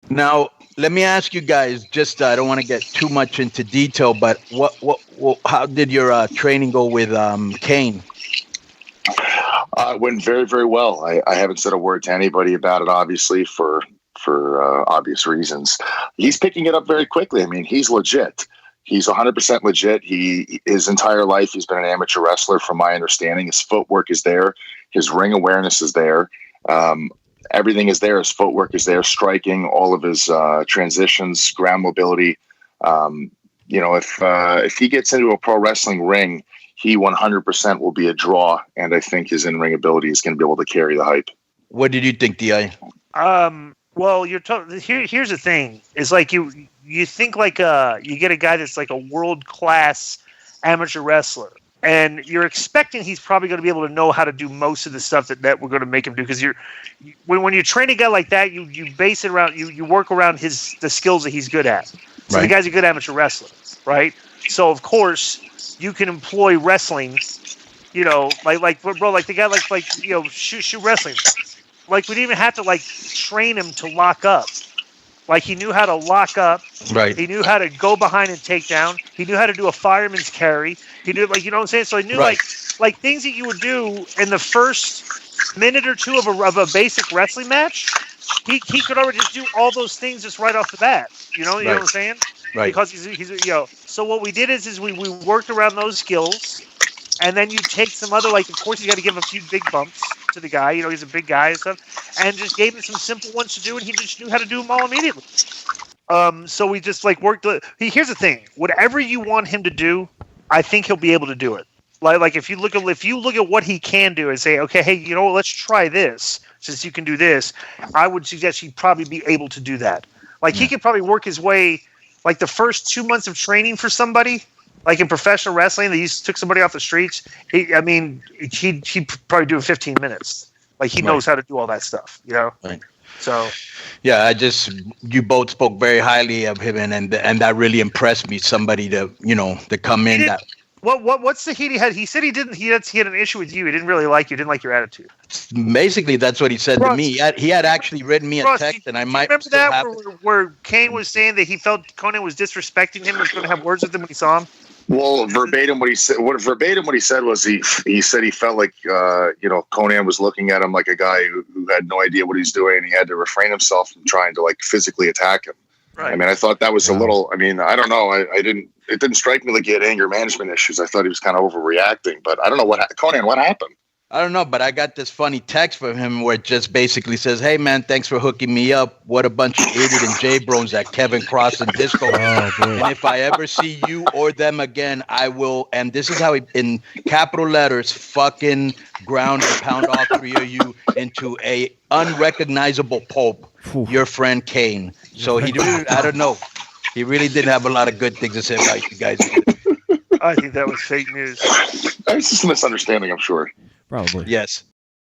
Now, let me ask you guys. Just I don't want to get too much into detail, but how did your training go with Cain? It went very, very well. I haven't said a word to anybody about it, obviously, for obvious reasons. He's picking it up very quickly. I mean, he's legit. He's 100% legit. His entire life, he's been an amateur wrestler, from my understanding. His footwork is there. His ring awareness is there. Everything is there. His footwork is there. Striking, all of his transitions, ground mobility. If he gets into a pro wrestling ring, he 100% will be a draw, and I think his in-ring ability is going to be able to carry the hype. What did you think, Di? Well, here's the thing: is like you think like you get a guy that's like a world-class amateur wrestler, and you're expecting he's probably going to be able to know how to do most of the stuff that we're going to make him do. Because when you train a guy like that, you base it around you work around the skills that he's good at. So right. The guy's a good amateur wrestler, right? So of course you can employ wrestling, like the guy shoot wrestling. Like we didn't even have to like train him to lock up. Like he knew how to lock up. Right. He knew how to go behind and take down. He knew how to do a fireman's carry. He did what I'm saying. So I knew right. like things that you would do in the first minute or two of a basic wrestling match. He could already just do all those things just right off the bat. You know what I'm saying? Right. Because he's So what we did is we worked around those skills, and then you take some other, like, of course you got to give a few big bumps to the guy. He's a big guy and stuff, and just gave him some simple ones to do, and he just knew how to do them all immediately. So we just like worked. Here's the thing: whatever you want him to do, I think he'll be able to do it. Like if you look at what he can do and say, okay, hey, let's try this. Since you can do this, I would suggest he'd probably be able to do that. Like he could probably work his way, like the first 2 months of training for somebody, like in professional wrestling, they took somebody off the streets. He'd probably do it in 15 minutes. Like he knows how to do all that stuff, Right. So, yeah, you both spoke very highly of him, and that really impressed me. Somebody to come in that. What's the heat he had? He said he didn't. He had an issue with you. He didn't really like you. Didn't like your attitude. Basically, that's what he said to me. He had actually written me a text, and I might remember that where Cain was saying that he felt Conan was disrespecting him, was going to have words with him when he saw him. Well, verbatim what he said. Was he said he felt like Conan was looking at him like a guy who had no idea what he's doing, and he had to refrain himself from trying to like physically attack him. Right. I mean, I thought that was a little. I mean, I don't know. I didn't. It didn't strike me like he had anger management issues. I thought he was kind of overreacting, but I don't know Conan. What happened? I don't know, but I got this funny text from him where it just basically says, "Hey man, thanks for hooking me up. What a bunch of idiot and J-Bros at Kevin Cross and Disco. And if I ever see you or them again, I will." And this is how he, in capital letters, fucking ground and pound all three of you into a unrecognizable pulp. Your friend Cain. So he really, I don't know. He really didn't have a lot of good things to say about you guys. I think that was fake news. It's just a misunderstanding, I'm sure. Probably. Yes.